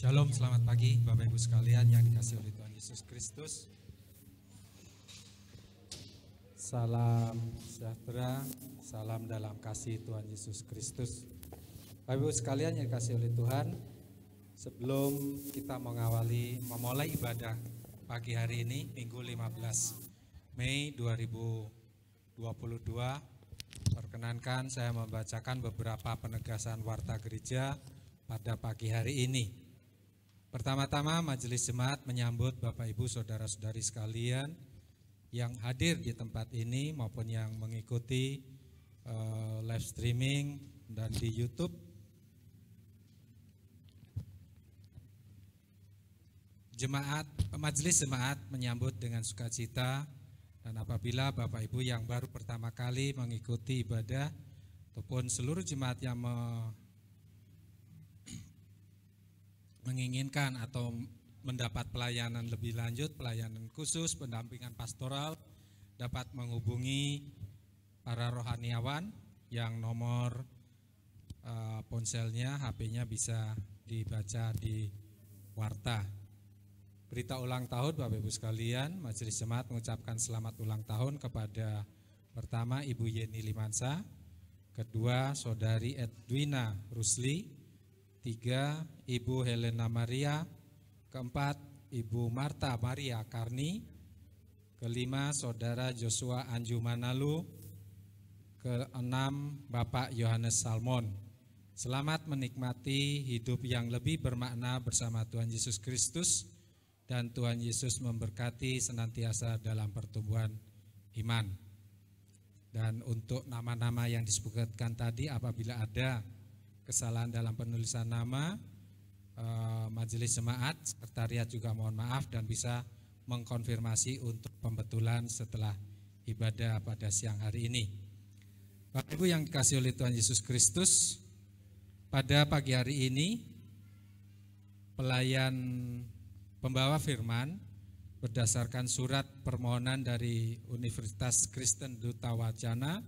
Shalom, selamat pagi Bapak Ibu sekalian yang dikasihi oleh Tuhan Yesus Kristus. Salam sejahtera, salam dalam kasih Tuhan Yesus Kristus. Bapak Ibu sekalian yang dikasihi oleh Tuhan, sebelum kita memulai ibadah pagi hari ini, Minggu 15 Mei 2022, perkenankan saya membacakan beberapa penegasan warta gereja pada pagi hari ini. Pertama-tama majelis jemaat menyambut Bapak Ibu saudara-saudari sekalian yang hadir di tempat ini maupun yang mengikuti live streaming dan di YouTube. Majelis jemaat menyambut dengan sukacita, dan apabila Bapak Ibu yang baru pertama kali mengikuti ibadah ataupun seluruh jemaat yang menginginkan atau mendapat pelayanan lebih lanjut, pelayanan khusus, pendampingan pastoral, dapat menghubungi para rohaniawan yang nomor ponselnya, HP-nya bisa dibaca di warta. Berita ulang tahun Bapak Ibu sekalian, majelis jemaat mengucapkan selamat ulang tahun kepada pertama Ibu Yeni Limansa, kedua Saudari Edwina Rusli, 3 Ibu Helena Maria, keempat Ibu Marta Maria Karni, kelima Saudara Joshua Anju Manalu, keenam Bapak Yohanes Salmon. Selamat menikmati hidup yang lebih bermakna bersama Tuhan Yesus Kristus, dan Tuhan Yesus memberkati senantiasa dalam pertumbuhan iman. Dan untuk nama-nama yang disebutkan tadi, apabila ada kesalahan dalam penulisan nama, majelis jemaat, sekretariat juga mohon maaf dan bisa mengkonfirmasi untuk pembetulan setelah ibadah pada siang hari ini. Bapak Ibu yang dikasihi oleh Tuhan Yesus Kristus, pada pagi hari ini pelayan pembawa firman berdasarkan surat permohonan dari Universitas Kristen Duta Wacana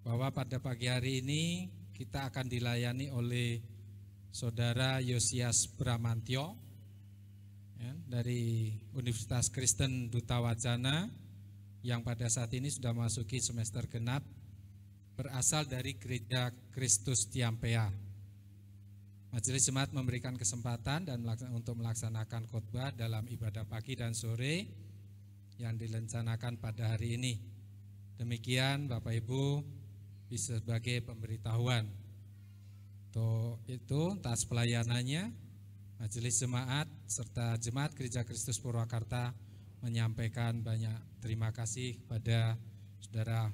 bahwa pada pagi hari ini kita akan dilayani oleh Saudara Yosias Bramantyo ya, dari Universitas Kristen Duta Wacana yang pada saat ini sudah masuki semester genap, berasal dari Gereja Kristus Tiampea. Majelis jemaat memberikan kesempatan dan untuk melaksanakan khotbah dalam ibadah pagi dan sore yang direncanakan pada hari ini. Demikian Bapak Ibu bisa sebagai pemberitahuan. Itu atas pelayanannya, majelis jemaat serta jemaat Gereja Kristus Purwakarta menyampaikan banyak terima kasih kepada Saudara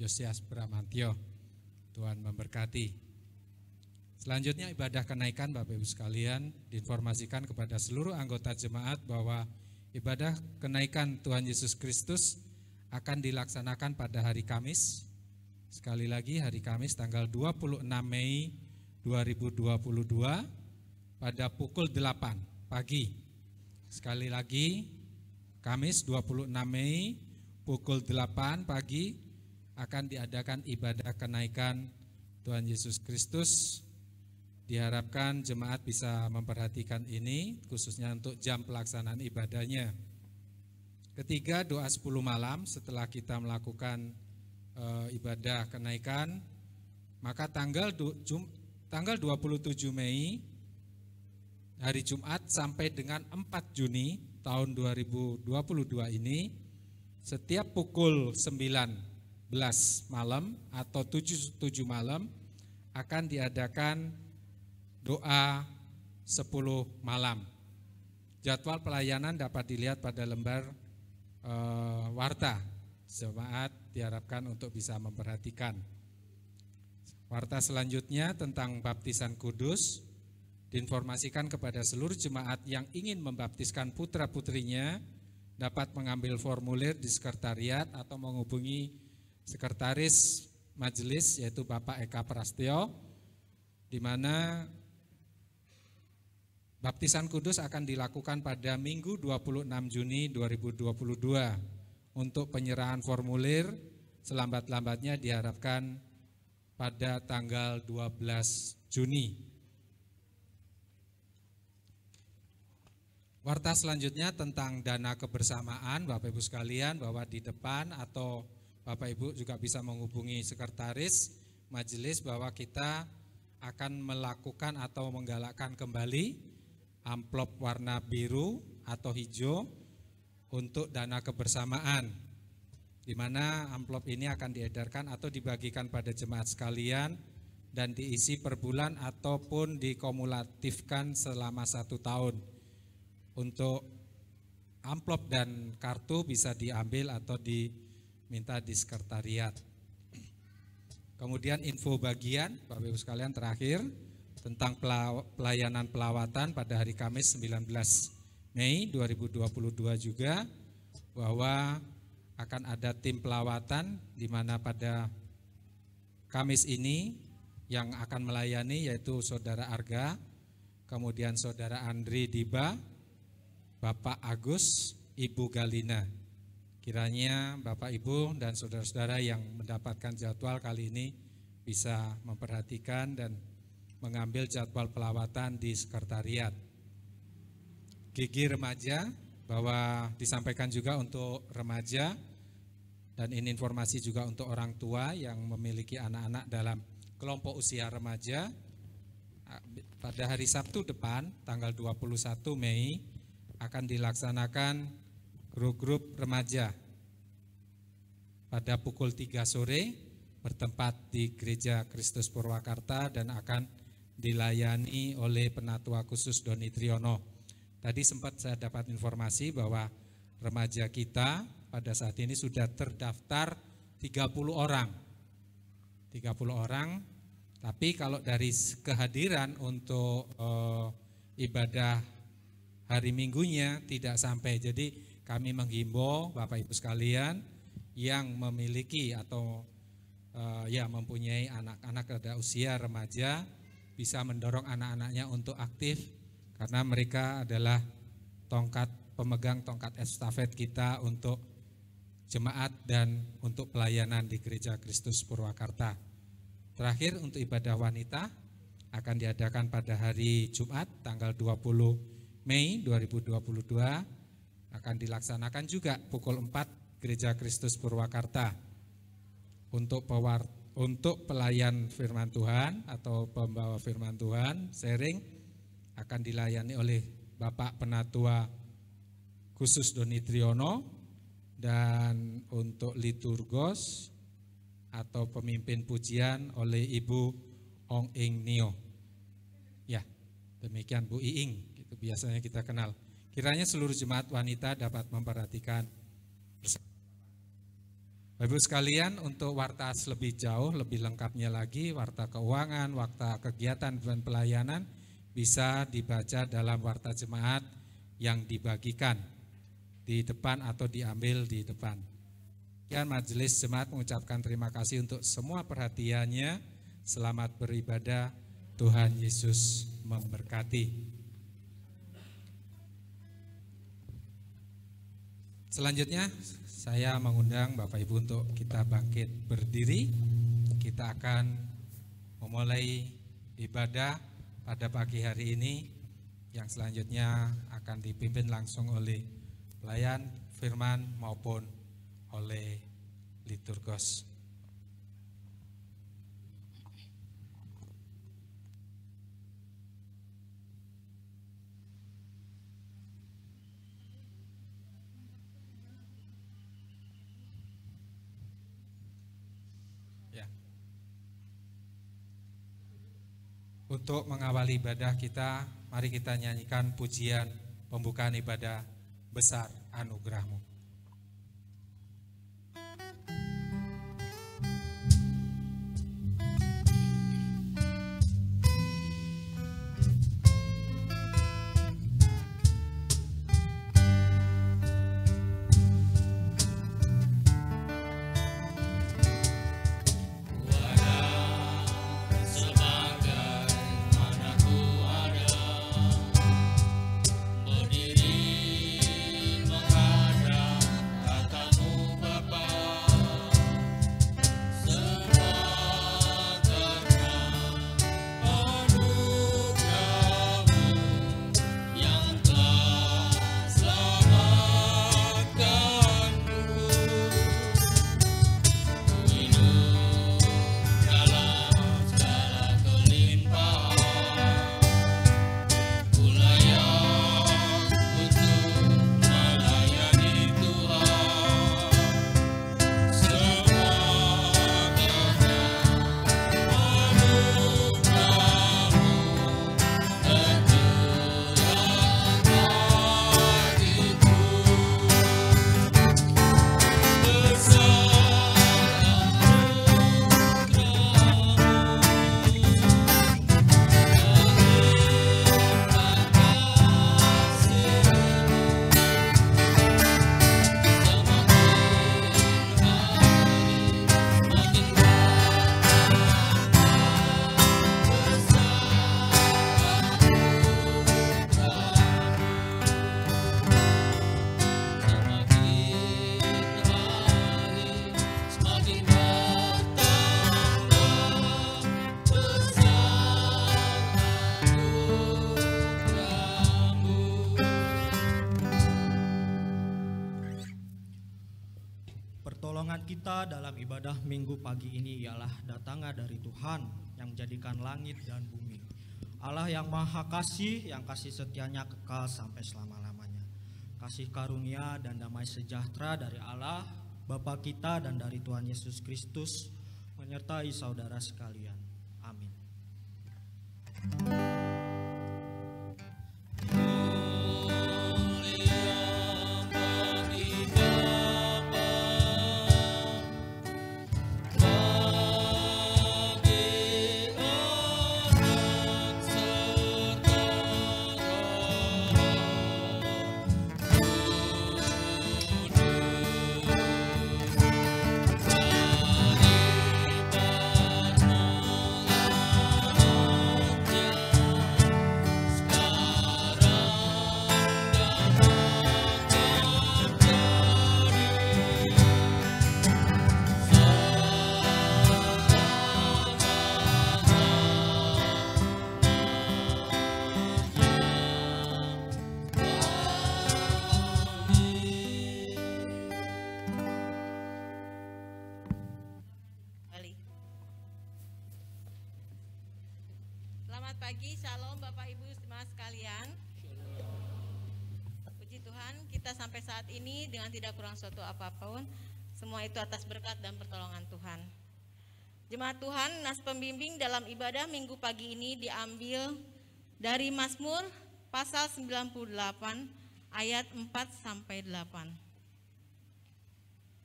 Yosias Bramantyo. Tuhan memberkati. Selanjutnya ibadah kenaikan Bapak Ibu sekalian, diinformasikan kepada seluruh anggota jemaat bahwa ibadah kenaikan Tuhan Yesus Kristus akan dilaksanakan pada hari Kamis. Sekali lagi hari Kamis tanggal 26 Mei 2022 pada pukul 8 pagi. Sekali lagi Kamis 26 Mei pukul 8 pagi akan diadakan ibadah kenaikan Tuhan Yesus Kristus. Diharapkan jemaat bisa memperhatikan ini khususnya untuk jam pelaksanaan ibadahnya. Ketiga, doa 10 malam setelah kita melakukan ibadah kenaikan, maka tanggal 27 Mei hari Jumat sampai dengan 4 Juni tahun 2022 ini, setiap pukul 19 malam atau 7 malam akan diadakan doa 10 malam. Jadwal pelayanan dapat dilihat pada lembar warta. Jemaat diharapkan untuk bisa memperhatikan. Warta selanjutnya tentang baptisan kudus, diinformasikan kepada seluruh jemaat yang ingin membaptiskan putra-putrinya dapat mengambil formulir di sekretariat atau menghubungi sekretaris majelis yaitu Bapak Eka Prastyo, di mana baptisan kudus akan dilakukan pada Minggu 26 Juni 2022. Untuk penyerahan formulir selambat-lambatnya diharapkan pada tanggal 12 Juni. Warta selanjutnya tentang dana kebersamaan, Bapak Ibu sekalian, bahwa di depan atau Bapak Ibu juga bisa menghubungi sekretaris majelis bahwa kita akan melakukan atau menggalakkan kembali amplop warna biru atau hijau untuk dana kebersamaan, di mana amplop ini akan diedarkan atau dibagikan pada jemaat sekalian dan diisi per bulan ataupun dikumulatifkan selama 1 tahun. Untuk amplop dan kartu bisa diambil atau diminta di sekretariat. Kemudian info bagian, Bapak Ibu sekalian, terakhir tentang pelayanan pelawatan pada hari Kamis 19 Mei 2022 juga, bahwa akan ada tim pelawatan di mana pada Kamis ini yang akan melayani yaitu Saudara Arga, kemudian Saudara Andri Diba, Bapak Agus, Ibu Galina. Kiranya Bapak Ibu dan saudara-saudara yang mendapatkan jadwal kali ini bisa memperhatikan dan mengambil jadwal pelawatan di sekretariat. Gigi remaja, bahwa disampaikan juga untuk remaja, dan ini informasi juga untuk orang tua yang memiliki anak-anak dalam kelompok usia remaja. Pada hari Sabtu depan, tanggal 21 Mei, akan dilaksanakan grup-grup remaja pada pukul 3 sore bertempat di Gereja Kristus Purwakarta dan akan dilayani oleh Penatua Khusus Doni Triyono. Tadi sempat saya dapat informasi bahwa remaja kita pada saat ini sudah terdaftar 30 orang. 30 orang, tapi kalau dari kehadiran untuk ibadah hari Minggunya tidak sampai. Jadi kami menghimbau Bapak Ibu sekalian yang memiliki atau mempunyai anak-anak pada usia remaja bisa mendorong anak-anaknya untuk aktif, karena mereka adalah pemegang tongkat estafet kita untuk jemaat dan untuk pelayanan di Gereja Kristus Purwakarta. Terakhir, untuk ibadah wanita akan diadakan pada hari Jumat tanggal 20 Mei 2022, akan dilaksanakan juga pukul 4 Gereja Kristus Purwakarta. Untuk pelayan firman Tuhan atau pembawa firman Tuhan, sharing, akan dilayani oleh Bapak Penatua Khusus Doni Triyono, dan untuk liturgos atau pemimpin pujian oleh Ibu Ong Ing Nio. Ya, demikian Bu Iing. Itu biasanya kita kenal. Kiranya seluruh jemaat wanita dapat memperhatikan. Bapak Ibu sekalian, untuk warta lebih jauh, lebih lengkapnya lagi, warta keuangan, warta kegiatan dan pelayanan bisa dibaca dalam warta jemaat yang dibagikan di depan atau diambil di depan. Dan majelis jemaat mengucapkan terima kasih untuk semua perhatiannya. Selamat beribadah, Tuhan Yesus memberkati. Selanjutnya saya mengundang Bapak Ibu untuk kita bangkit berdiri. Kita akan memulai ibadah pada pagi hari ini yang selanjutnya akan dipimpin langsung oleh pelayan firman maupun oleh liturgos. Untuk mengawali ibadah kita, mari kita nyanyikan pujian pembukaan ibadah Besar Anugerah-Mu. Berdiri menghadap Pertolongan kita dalam ibadah minggu pagi ini ialah datangnya dari Tuhan yang menjadikan langit dan bumi. Allah yang maha kasih, yang kasih setianya kekal sampai selama-lamanya. Kasih karunia dan damai sejahtera dari Allah, Bapa kita dan dari Tuhan Yesus Kristus menyertai saudara sekalian. Amin. Selamat pagi, shalom Bapak Ibu semua sekalian. Puji Tuhan, kita sampai saat ini dengan tidak kurang suatu apapun. Semua itu atas berkat dan pertolongan Tuhan. Jemaat Tuhan, nas pembimbing dalam ibadah minggu pagi ini diambil dari Mazmur pasal 98 ayat 4-8.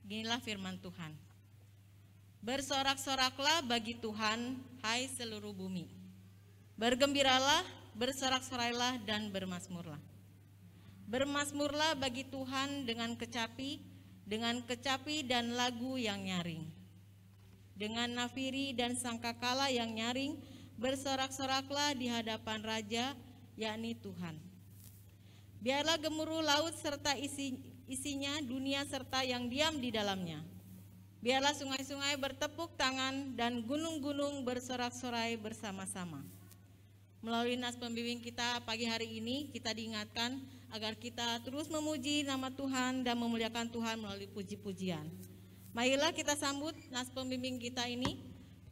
Inilah firman Tuhan. Bersorak-soraklah bagi Tuhan, hai seluruh bumi. Bergembiralah, bersorak-sorailah dan bermazmurlah. Bermazmurlah bagi Tuhan dengan kecapi dan lagu yang nyaring. Dengan nafiri dan sangkakala yang nyaring, bersorak-soraklah di hadapan Raja, yakni Tuhan. Biarlah gemuruh laut serta isinya, dunia serta yang diam di dalamnya. Biarlah sungai-sungai bertepuk tangan dan gunung-gunung bersorak-sorai bersama-sama. Melalui nas pembimbing kita pagi hari ini, kita diingatkan agar kita terus memuji nama Tuhan dan memuliakan Tuhan melalui puji-pujian. Marilah kita sambut nas pembimbing kita ini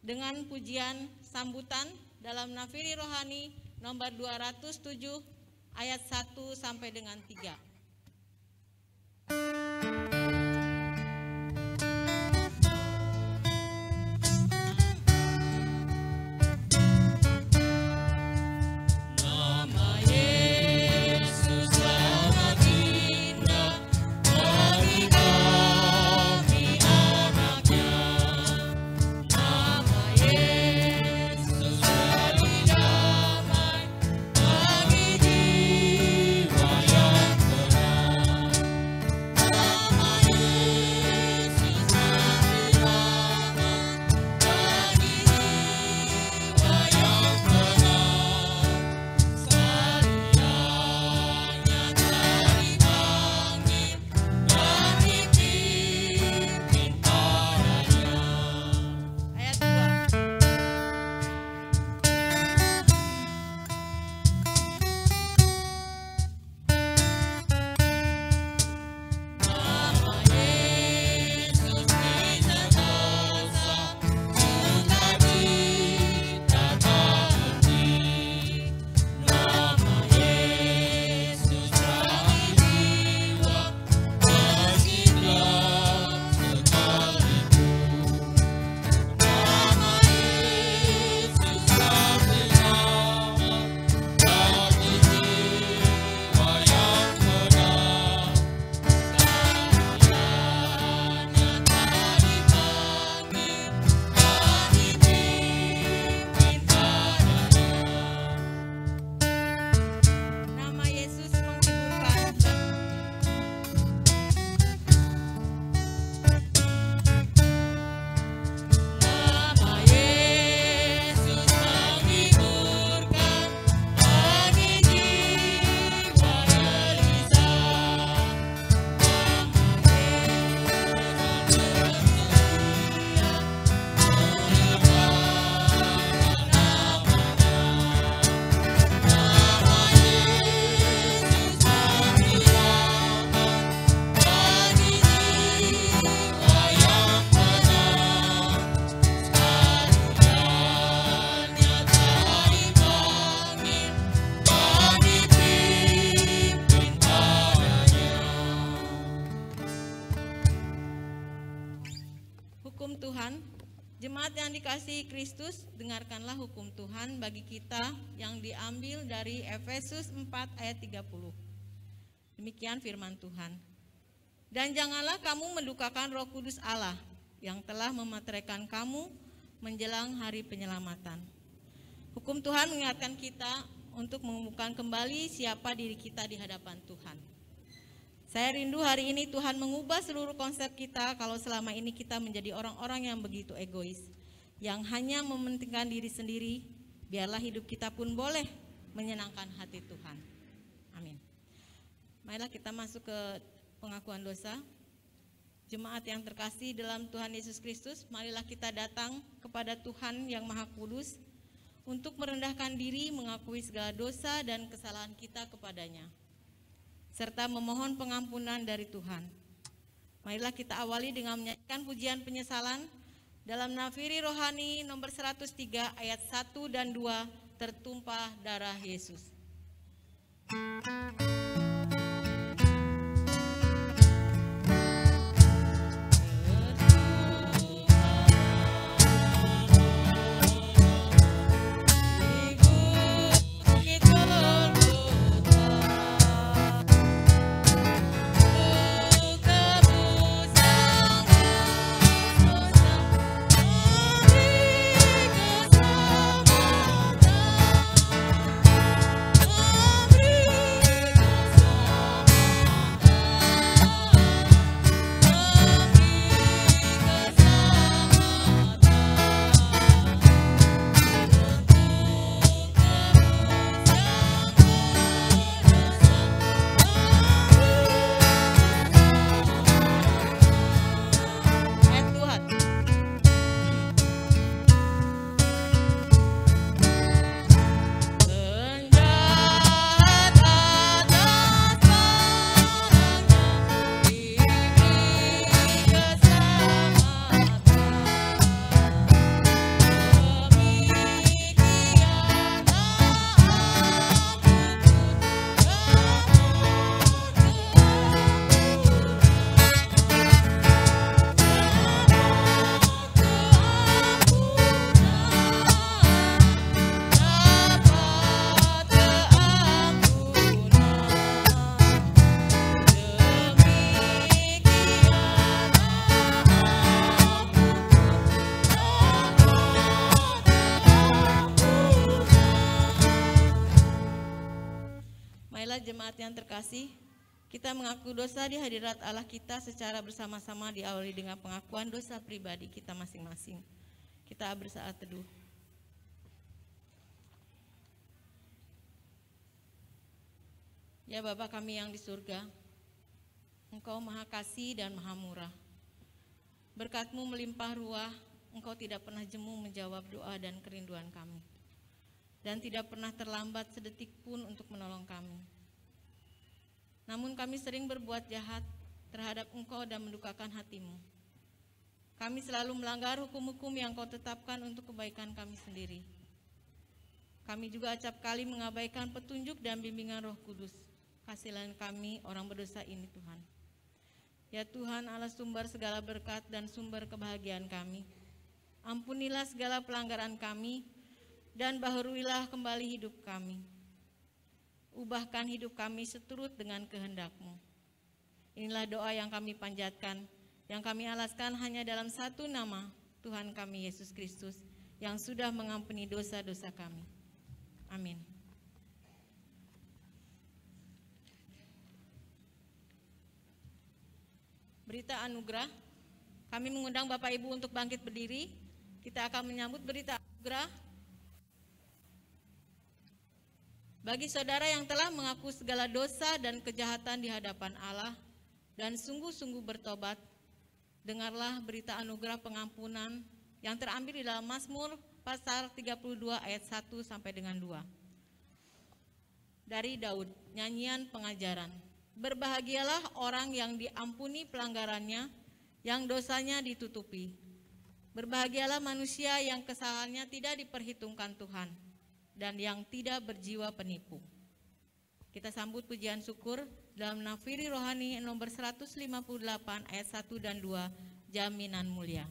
dengan pujian sambutan dalam Nafiri Rohani nomor 207 ayat 1 sampai dengan 3. Bagi jiwa yang Tuhan, jemaat yang dikasihi Kristus, dengarkanlah hukum Tuhan bagi kita yang diambil dari Efesus 4 ayat 30. Demikian firman Tuhan. Dan janganlah kamu mendukakan Roh Kudus Allah yang telah memateraikan kamu menjelang hari penyelamatan. Hukum Tuhan mengingatkan kita untuk mengumumkan kembali siapa diri kita di hadapan Tuhan. Saya rindu hari ini Tuhan mengubah seluruh konsep kita kalau selama ini kita menjadi orang-orang yang begitu egois, yang hanya mementingkan diri sendiri. Biarlah hidup kita pun boleh menyenangkan hati Tuhan. Amin. Marilah kita masuk ke pengakuan dosa. Jemaat yang terkasih dalam Tuhan Yesus Kristus, marilah kita datang kepada Tuhan yang Maha Kudus untuk merendahkan diri, mengakui segala dosa dan kesalahan kita kepadanya, serta memohon pengampunan dari Tuhan. Marilah kita awali dengan menyanyikan pujian penyesalan dalam nafiri rohani nomor 103 ayat 1 dan 2, tertumpah darah Yesus. Jemaat yang terkasih, kita mengaku dosa di hadirat Allah kita secara bersama-sama, diawali dengan pengakuan dosa pribadi kita masing-masing. Kita bersaat teduh. Ya Bapa kami yang di surga, Engkau Maha Kasih dan Maha Murah. Berkat-Mu melimpah ruah, Engkau tidak pernah jemu menjawab doa dan kerinduan kami, dan tidak pernah terlambat sedetik pun untuk menolong kami. Namun kami sering berbuat jahat terhadap Engkau dan mendukakan hati-Mu. Kami selalu melanggar hukum-hukum yang Kau tetapkan untuk kebaikan kami sendiri. Kami juga acap kali mengabaikan petunjuk dan bimbingan Roh Kudus. Kasihan kami orang berdosa ini Tuhan. Ya Tuhan Allah sumber segala berkat dan sumber kebahagiaan kami. Ampunilah segala pelanggaran kami dan baharuilah kembali hidup kami. Ubahkan hidup kami seturut dengan kehendak-Mu. Inilah doa yang kami panjatkan, yang kami alaskan hanya dalam satu nama, Tuhan kami Yesus Kristus, yang sudah mengampuni dosa-dosa kami. Amin. Berita anugerah, kami mengundang Bapak Ibu untuk bangkit berdiri. Kita akan menyambut berita anugerah bagi saudara yang telah mengaku segala dosa dan kejahatan di hadapan Allah dan sungguh-sungguh bertobat. Dengarlah berita anugerah pengampunan yang terambil di dalam Mazmur pasal 32 ayat 1 sampai dengan 2. Dari Daud, nyanyian pengajaran. Berbahagialah orang yang diampuni pelanggarannya, yang dosanya ditutupi. Berbahagialah manusia yang kesalahannya tidak diperhitungkan Tuhan, dan yang tidak berjiwa penipu. Kita sambut pujian syukur dalam nafiri rohani nomor 158 ayat 1 dan 2, jaminan mulia.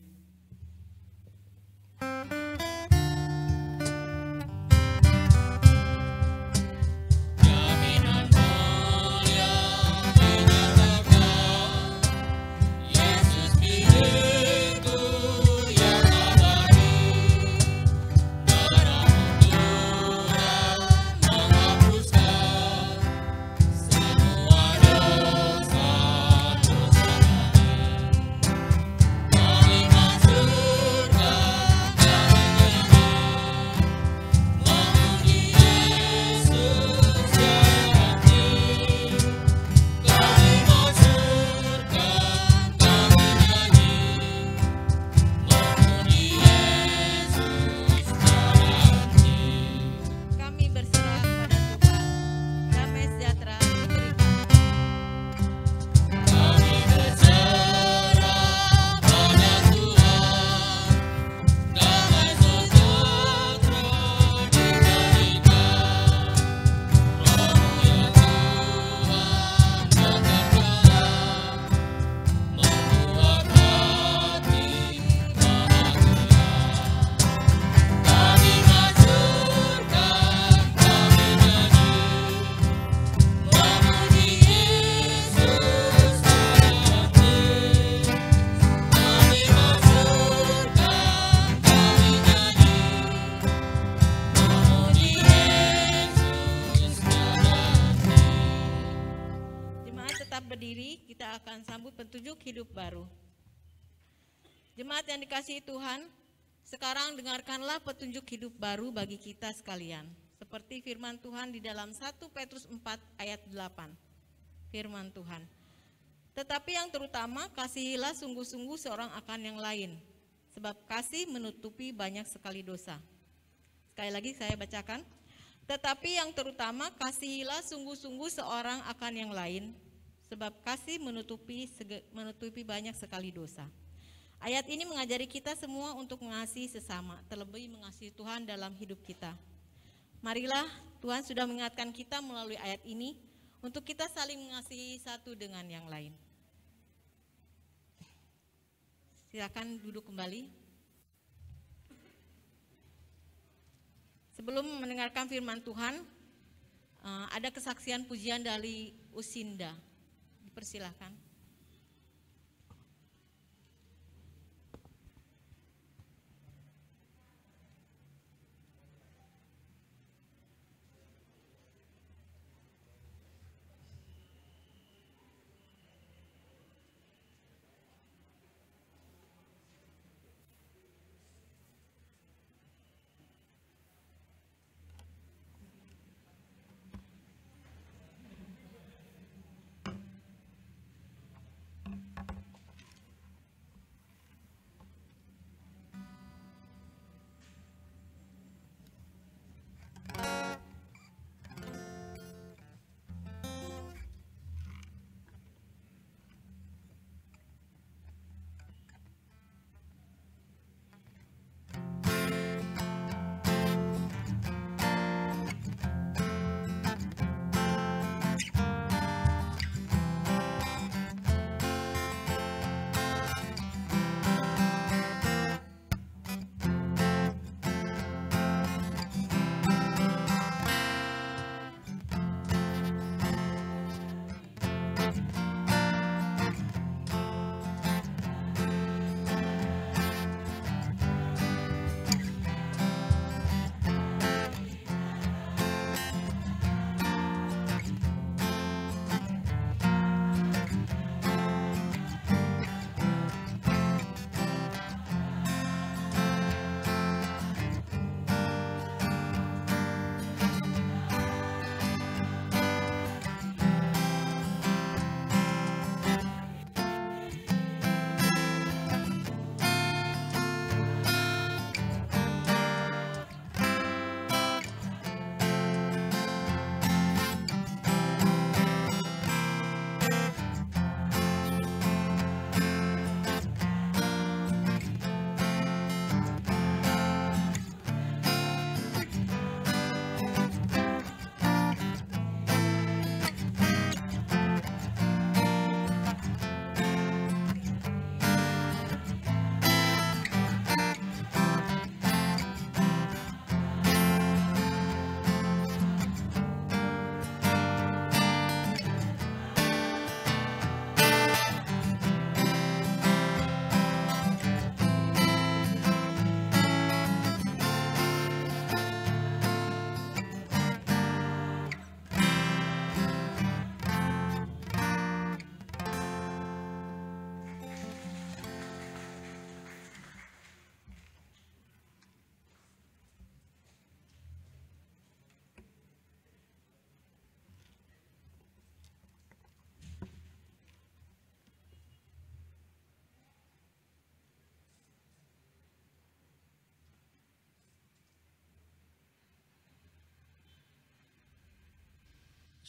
berdiri, kita akan sambut petunjuk hidup baru. Jemaat yang dikasihi Tuhan, sekarang dengarkanlah petunjuk hidup baru bagi kita sekalian. Seperti firman Tuhan di dalam 1 Petrus 4 ayat 8. Firman Tuhan. Tetapi yang terutama, kasihilah sungguh-sungguh seorang akan yang lain, sebab kasih menutupi banyak sekali dosa. Sekali lagi saya bacakan. Tetapi yang terutama, kasihilah sungguh-sungguh seorang akan yang lain, sebab kasih menutupi banyak sekali dosa. Ayat ini mengajari kita semua untuk mengasihi sesama, terlebih mengasihi Tuhan dalam hidup kita. Marilah, Tuhan sudah mengingatkan kita melalui ayat ini untuk kita saling mengasihi satu dengan yang lain. Silakan duduk kembali. Sebelum mendengarkan firman Tuhan, ada kesaksian pujian dari Usinda. Dipersilahkan.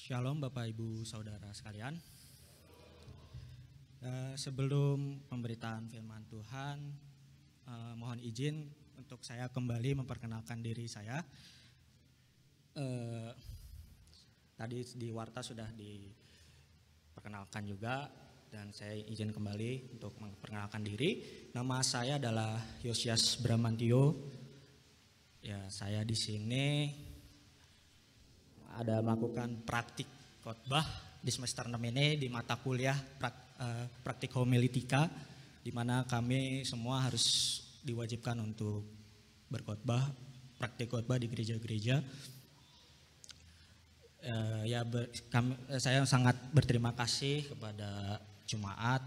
Shalom Bapak Ibu Saudara sekalian. Sebelum pemberitaan firman Tuhan, mohon izin untuk saya kembali memperkenalkan diri saya. Tadi di warta sudah diperkenalkan juga, dan saya izin kembali untuk memperkenalkan diri. Nama saya adalah Yosias Bramantio. Ya, saya di sini ada melakukan praktik khotbah di semester 6 ini di mata kuliah praktik homiletika, di mana kami semua harus diwajibkan untuk berkhotbah, praktik khotbah di gereja-gereja. Saya sangat berterima kasih kepada jemaat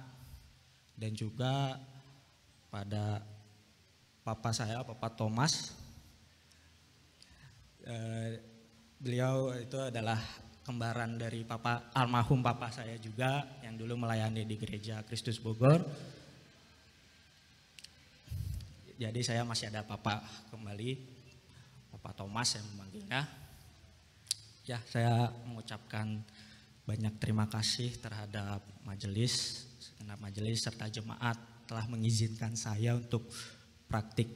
dan juga pada Papa saya, Papa Thomas. Beliau itu adalah kembaran dari almarhum papa saya juga, yang dulu melayani di gereja Kristus Bogor. Jadi saya masih ada papa kembali, Papa Thomas yang memanggilnya. Ya, saya mengucapkan banyak terima kasih terhadap majelis, segenap majelis serta jemaat telah mengizinkan saya untuk praktik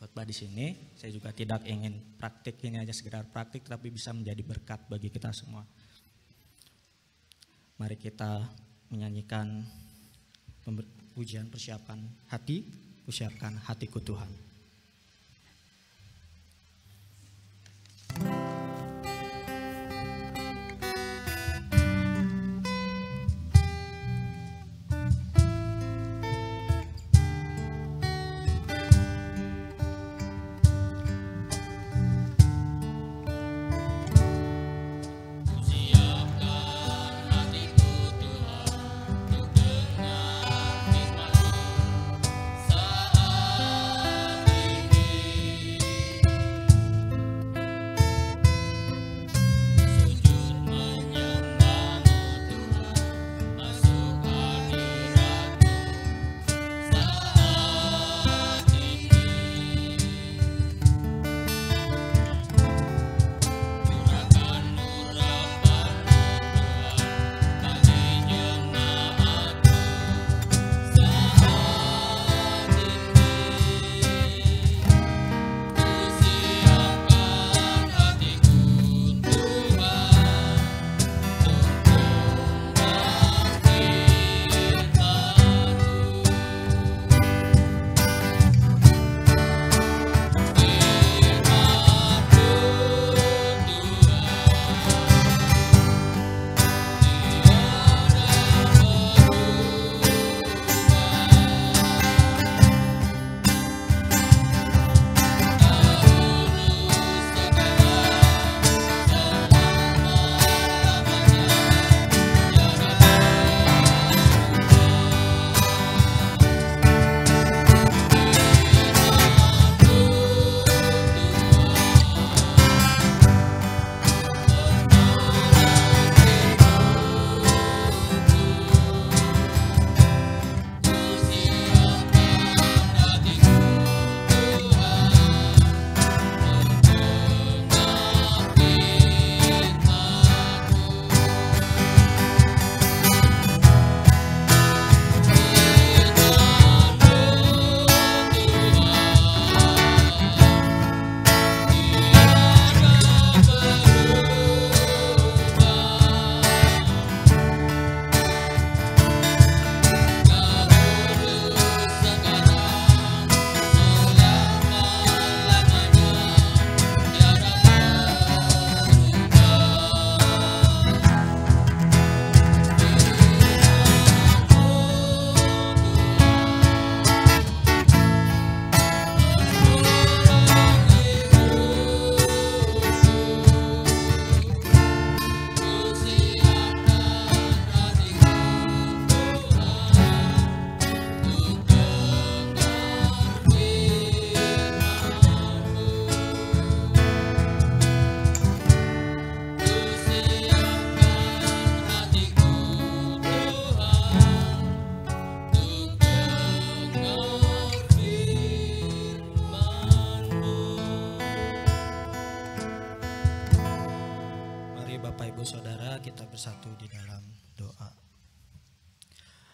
khotbah di sini. Saya juga tidak ingin praktik ini aja sekedar praktik, tapi bisa menjadi berkat bagi kita semua. Mari kita menyanyikan pujian persiapan hati, persiapkan hatiku Tuhan. Saat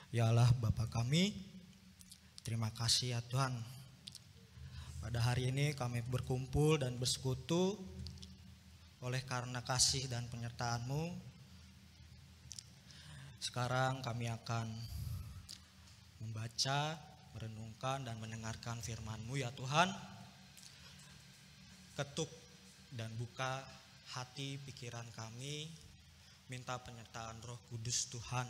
Ya Allah Bapa kami, terima kasih ya Tuhan. Pada hari ini kami berkumpul dan bersekutu oleh karena kasih dan penyertaan-Mu. Sekarang kami akan membaca, merenungkan dan mendengarkan firman-Mu ya Tuhan. Ketuk dan buka hati pikiran kami, minta penyertaan Roh Kudus Tuhan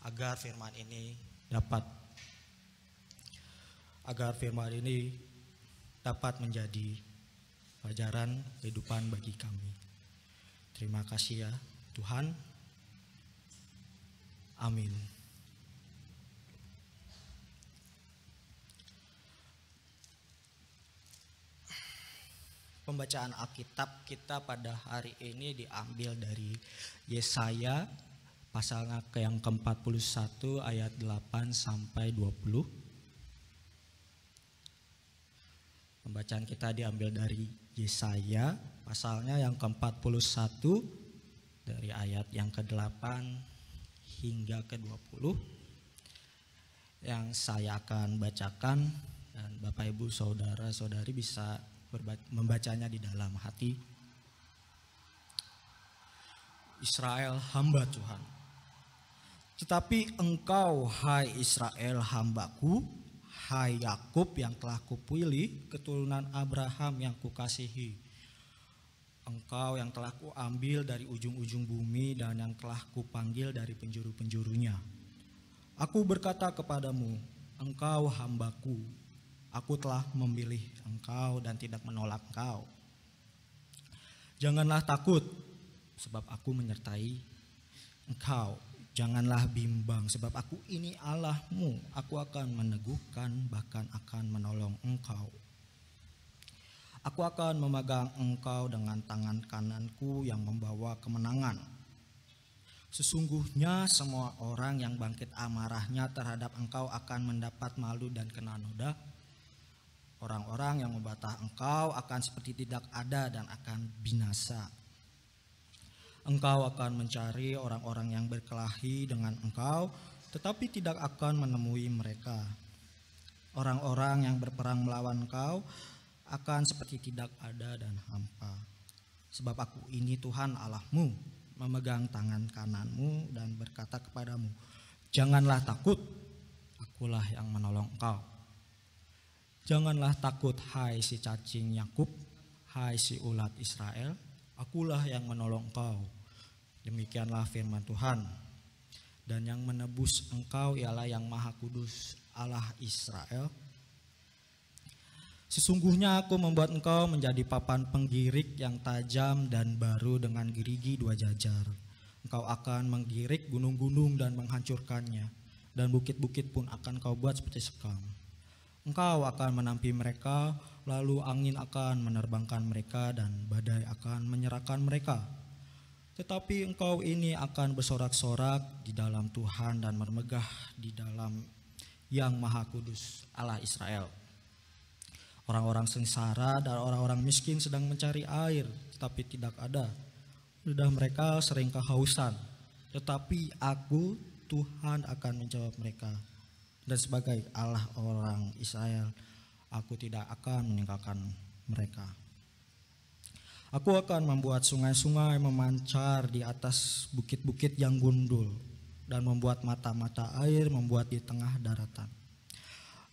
agar firman ini dapat menjadi pelajaran kehidupan bagi kami. Terima kasih ya Tuhan. Amin. Pembacaan Alkitab kita pada hari ini diambil dari Yesaya pasal yang ke-41 ayat 8 sampai 20. Pembacaan kita diambil dari Yesaya pasalnya yang ke-41 dari ayat yang ke-8 hingga ke-20. Yang saya akan bacakan dan Bapak Ibu saudara-saudari bisa membacanya di dalam hati. Israel hamba Tuhan. Tetapi engkau, hai Israel hambaku, hai Yakub yang telah kupilih, keturunan Abraham yang kukasihi. Engkau yang telah kuambil dari ujung-ujung bumi dan yang telah kupanggil dari penjuru-penjurunya. Aku berkata kepadamu, engkau hambaku, aku telah memilih engkau dan tidak menolak engkau. Janganlah takut, sebab aku menyertai engkau. Janganlah bimbang, sebab aku ini Allahmu. Aku akan meneguhkan, bahkan akan menolong engkau. Aku akan memegang engkau dengan tangan kananku yang membawa kemenangan. Sesungguhnya semua orang yang bangkit amarahnya terhadap engkau akan mendapat malu dan kena noda. Orang-orang yang membantah engkau akan seperti tidak ada dan akan binasa. Engkau akan mencari orang-orang yang berkelahi dengan engkau, tetapi tidak akan menemui mereka. Orang-orang yang berperang melawan engkau akan seperti tidak ada dan hampa. Sebab aku ini Tuhan Allahmu, memegang tangan kananmu dan berkata kepadamu, janganlah takut, akulah yang menolong engkau. Janganlah takut, hai si cacing Yakub, hai si ulat Israel, akulah yang menolong engkau. Demikianlah firman Tuhan. Dan yang menebus engkau ialah yang Maha Kudus, Allah Israel. Sesungguhnya aku membuat engkau menjadi papan penggirik yang tajam dan baru dengan gerigi 2 jajar. Engkau akan menggirik gunung-gunung dan menghancurkannya, dan bukit-bukit pun akan kau buat seperti sekam. Engkau akan menampi mereka, lalu angin akan menerbangkan mereka dan badai akan menyerahkan mereka. Tetapi engkau ini akan bersorak-sorak di dalam Tuhan dan bermegah di dalam yang Maha Kudus, Allah Israel. Orang-orang sengsara dan orang-orang miskin sedang mencari air, tetapi tidak ada. Lidah mereka sering kehausan, tetapi aku, Tuhan, akan menjawab mereka. Dan sebagai Allah orang Israel, aku tidak akan meninggalkan mereka. Aku akan membuat sungai-sungai memancar di atas bukit-bukit yang gundul dan membuat mata-mata air membuat di tengah daratan.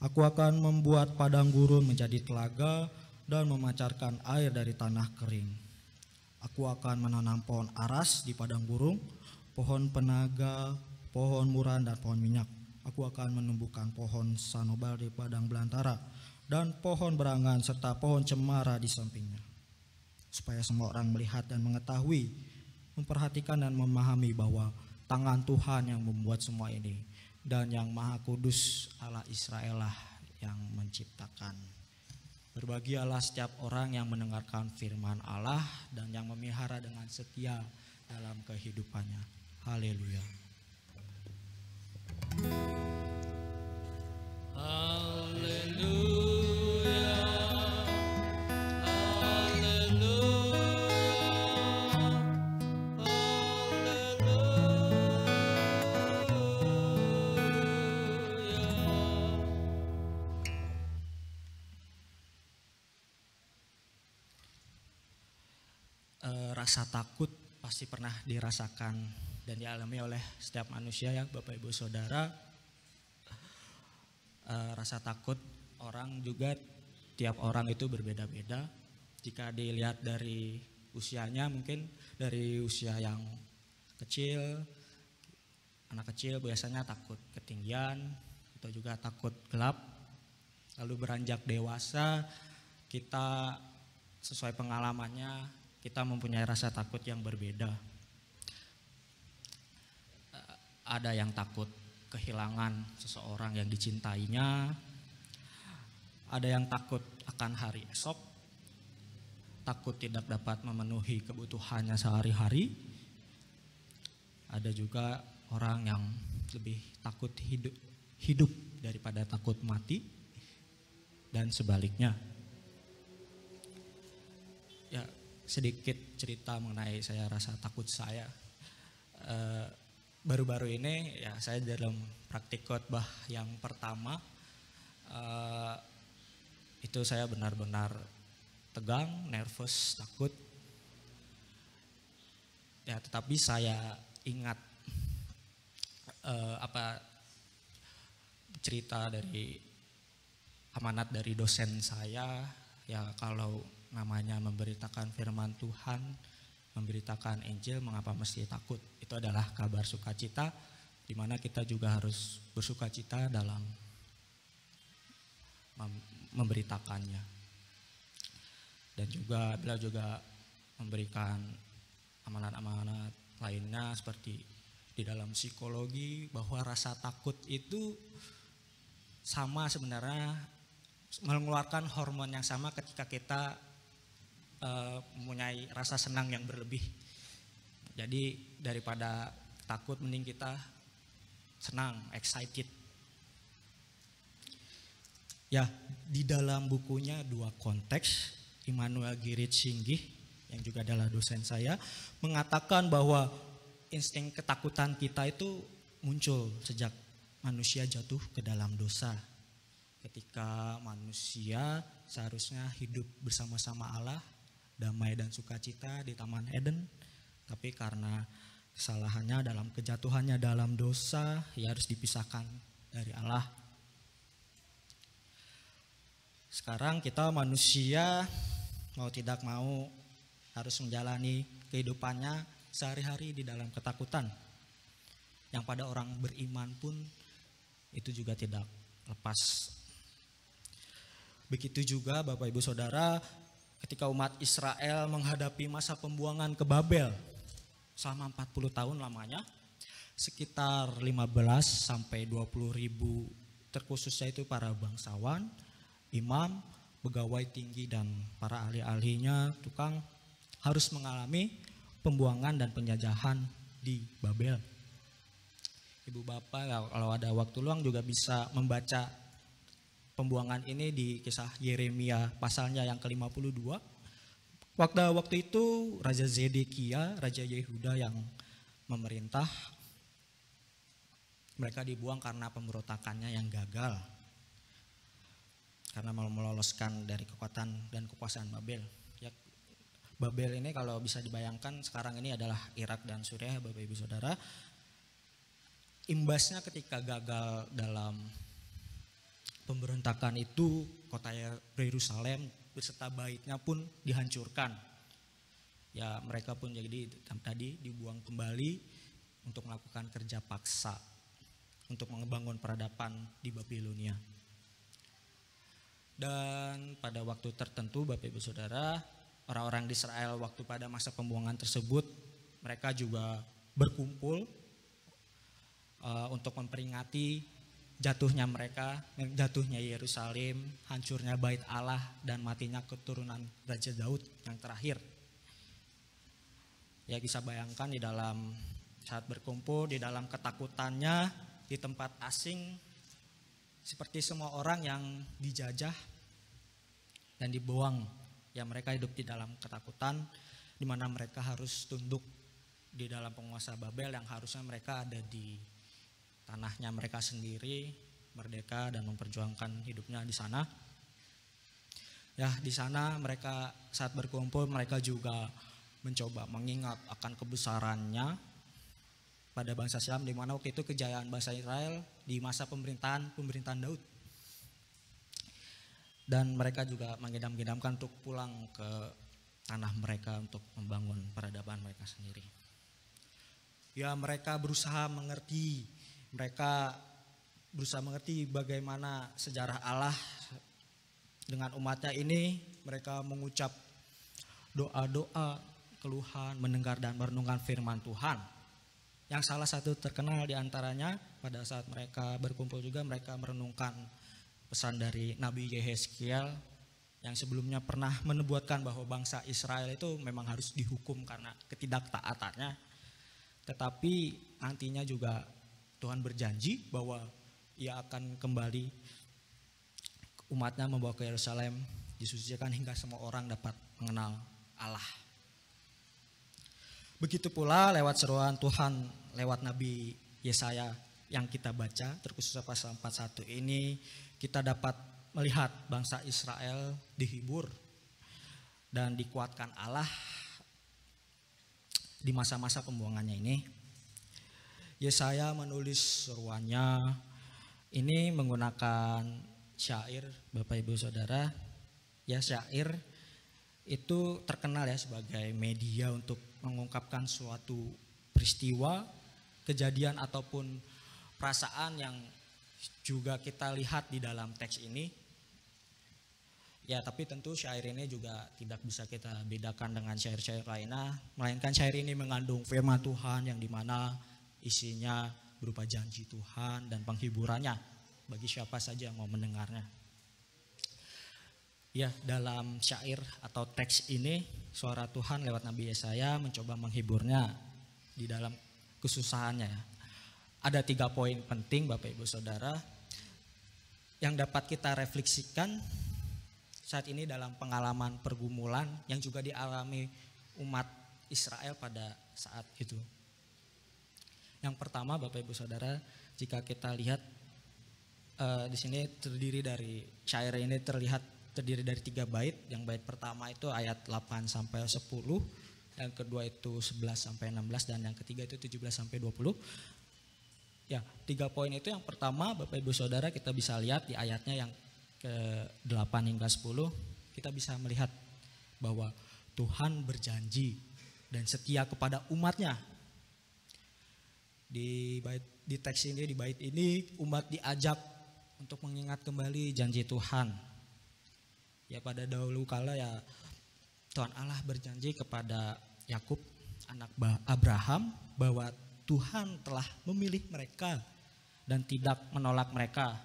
Aku akan membuat padang gurun menjadi telaga dan memancarkan air dari tanah kering. Aku akan menanam pohon aras di padang gurun, pohon penaga, pohon muran dan pohon minyak. Aku akan menumbuhkan pohon sanobal di padang belantara dan pohon berangan serta pohon cemara di sampingnya. Supaya semua orang melihat dan mengetahui, memperhatikan dan memahami bahwa tangan Tuhan yang membuat semua ini, dan yang Maha Kudus Allah Israel lah yang menciptakan. Berbahagialah setiap orang yang mendengarkan firman Allah dan yang memelihara dengan setia dalam kehidupannya. Haleluya. Haleluya. Haleluya. rasa takut pasti pernah dirasakan dan dialami oleh setiap manusia ya Bapak Ibu Saudara. Rasa takut orang juga tiap orang itu berbeda-beda. Jika dilihat dari usianya, mungkin dari usia yang kecil, anak kecil biasanya takut ketinggian atau juga takut gelap. Lalu beranjak dewasa, kita sesuai pengalamannya, kita mempunyai rasa takut yang berbeda. Ada yang takut kehilangan seseorang yang dicintainya, ada yang takut akan hari esok, takut tidak dapat memenuhi kebutuhannya sehari-hari. Ada juga orang yang lebih takut hidup daripada takut mati, dan sebaliknya. Ya, sedikit cerita mengenai saya rasa takut saya. Baru-baru ini ya saya dalam praktik khotbah yang pertama itu saya benar-benar tegang, nervous, takut. Ya, tetapi saya ingat cerita dari amanat dari dosen saya, ya kalau namanya memberitakan firman Tuhan, memberitakan Injil, mengapa mesti takut? Itu adalah kabar sukacita, di mana kita juga harus bersukacita dalam memberitakannya. Dan juga beliau juga memberikan amanat-amanat lainnya seperti di dalam psikologi, bahwa rasa takut itu sama sebenarnya mengeluarkan hormon yang sama ketika kita mempunyai rasa senang yang berlebih. Jadi daripada takut mending kita senang, excited. Ya, di dalam bukunya Dua Konteks, Immanuel Girit Singgih yang juga adalah dosen saya mengatakan bahwa insting ketakutan kita itu muncul sejak manusia jatuh ke dalam dosa. Ketika manusia seharusnya hidup bersama-sama Allah, damai dan sukacita di Taman Eden, tapi karena kesalahannya dalam kejatuhannya dalam dosa, ia harus dipisahkan dari Allah. Sekarang kita manusia mau tidak mau harus menjalani kehidupannya sehari-hari di dalam ketakutan. Yang pada orang beriman pun itu juga tidak lepas. Begitu juga Bapak Ibu Saudara, ketika umat Israel menghadapi masa pembuangan ke Babel selama 40 tahun lamanya, sekitar 15 sampai 20 ribu terkhususnya itu para bangsawan, imam, pegawai tinggi dan para ahli-ahlinya, tukang, harus mengalami pembuangan dan penjajahan di Babel. Ibu bapak kalau ada waktu luang juga bisa membaca pembuangan ini di kisah Yeremia pasalnya yang ke-52. Waktu itu Raja Zedekia, Raja Yehuda yang memerintah. Mereka dibuang karena pemberontakannya yang gagal. Karena mau meloloskan dari kekuatan dan kekuasaan Babel. Ya, Babel ini kalau bisa dibayangkan sekarang ini adalah Irak dan Suriah, Bapak Ibu Saudara. Imbasnya ketika gagal dalam pemberontakan itu, kota Yerusalem beserta baitnya pun dihancurkan. Ya, mereka pun jadi tadi dibuang kembali untuk melakukan kerja paksa untuk membangun peradaban di Babilonia. Dan pada waktu tertentu Bapak Ibu Saudara, orang-orang di Israel waktu pada masa pembuangan tersebut, mereka juga berkumpul untuk memperingati jatuhnya mereka, jatuhnya Yerusalem, hancurnya bait Allah, dan matinya keturunan Raja Daud yang terakhir. Ya, bisa bayangkan di dalam saat berkumpul, di dalam ketakutannya, di tempat asing, seperti semua orang yang dijajah dan dibuang. Ya, mereka hidup di dalam ketakutan, di mana mereka harus tunduk di dalam penguasa Babel yang harusnya mereka ada di tanahnya mereka sendiri, merdeka dan memperjuangkan hidupnya di sana. Ya, di sana mereka saat berkumpul mereka juga mencoba mengingat akan kebesarannya pada bangsa Syam, di mana waktu itu kejayaan bangsa Israel di masa pemerintahan Daud. Dan mereka juga mengidam-idamkan untuk pulang ke tanah mereka untuk membangun peradaban mereka sendiri. Ya, mereka berusaha mengerti bagaimana sejarah Allah dengan umatnya ini. Mereka mengucap doa-doa, keluhan, mendengar dan merenungkan firman Tuhan. Yang salah satu terkenal di antaranya pada saat mereka berkumpul juga, mereka merenungkan pesan dari Nabi Yehezkiel yang sebelumnya pernah menubuatkan bahwa bangsa Israel itu memang harus dihukum karena ketidaktaatannya. Tetapi nantinya juga Tuhan berjanji bahwa Ia akan kembali umatnya membawa ke Yerusalem, disucikan hingga semua orang dapat mengenal Allah. Begitu pula lewat seruan Tuhan lewat Nabi Yesaya yang kita baca, terkhusus pasal 41 ini, kita dapat melihat bangsa Israel dihibur dan dikuatkan Allah di masa-masa pembuangannya ini. Yesaya menulis seruannya ini menggunakan syair, Bapak Ibu Saudara. Ya, syair itu terkenal ya sebagai media untuk mengungkapkan suatu peristiwa, kejadian ataupun perasaan yang juga kita lihat di dalam teks ini. Ya, tapi tentu syair ini juga tidak bisa kita bedakan dengan syair-syair lainnya, melainkan syair ini mengandung firman Tuhan yang dimana isinya berupa janji Tuhan dan penghiburannya bagi siapa saja yang mau mendengarnya. Ya, dalam syair atau teks ini suara Tuhan lewat Nabi Yesaya mencoba menghiburnya di dalam kesusahannya. Ada 3 poin penting Bapak Ibu Saudara yang dapat kita refleksikan saat ini dalam pengalaman pergumulan yang juga dialami umat Israel pada saat itu. Yang pertama Bapak Ibu Saudara, jika kita lihat di sini terdiri dari syair ini terdiri dari 3 bait. Yang bait pertama itu ayat 8 sampai 10, yang kedua itu 11 sampai 16 dan yang ketiga itu 17 sampai 20. Ya, 3 poin itu yang pertama Bapak Ibu Saudara kita bisa lihat di ayatnya yang ke-8 hingga 10. Kita bisa melihat bahwa Tuhan berjanji dan setia kepada umatnya. Di teks ini, di bait ini umat diajak untuk mengingat kembali janji Tuhan. Ya, pada dahulu kala ya Tuhan Allah berjanji kepada Yakub anak Abraham bahwa Tuhan telah memilih mereka dan tidak menolak mereka.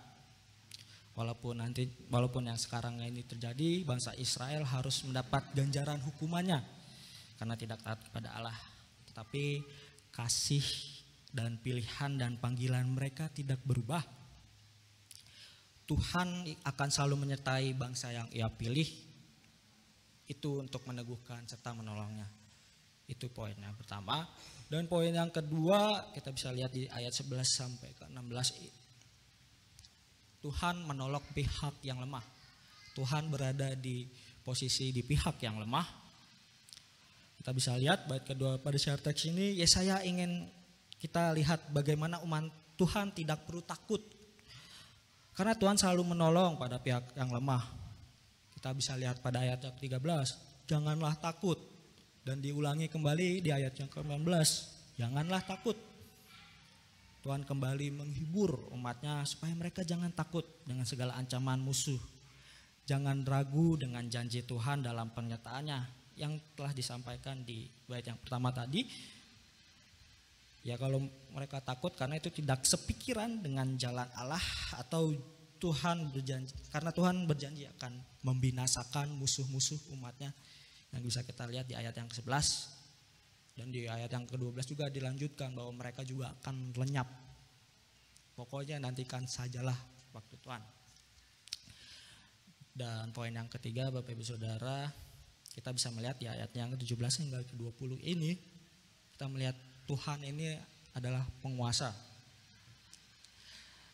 Walaupun yang sekarang ini terjadi, bangsa Israel harus mendapat ganjaran hukumannya karena tidak taat kepada Allah. Tetapi kasih dan pilihan dan panggilan mereka tidak berubah. Tuhan akan selalu menyertai bangsa yang Ia pilih itu untuk meneguhkan serta menolongnya. Itu poin yang pertama. Dan poin yang kedua kita bisa lihat di ayat 11 sampai ke 16. Tuhan menolong pihak yang lemah. Tuhan berada di posisi di pihak yang lemah. Kita bisa lihat bait kedua pada syair teks ini, Yesaya ingin kita lihat bagaimana umat Tuhan tidak perlu takut. Karena Tuhan selalu menolong pada pihak yang lemah. Kita bisa lihat pada ayat yang 13, janganlah takut. Dan diulangi kembali di ayat yang ke-19, janganlah takut. Tuhan kembali menghibur umatnya supaya mereka jangan takut dengan segala ancaman musuh. Jangan ragu dengan janji Tuhan dalam pernyataannya yang telah disampaikan di bait yang pertama tadi. Ya, kalau mereka takut karena itu tidak sepikiran dengan jalan Allah atau Tuhan berjanji, karena Tuhan berjanji akan membinasakan musuh-musuh umatnya. Yang bisa kita lihat di ayat yang ke-11 dan di ayat yang ke-12 juga dilanjutkan bahwa mereka juga akan lenyap. Pokoknya nantikan sajalah waktu Tuhan. Dan poin yang ketiga Bapak Ibu Saudara, kita bisa melihat di ayat yang ke-17 hingga ke-20 ini, kita melihat Tuhan ini adalah penguasa.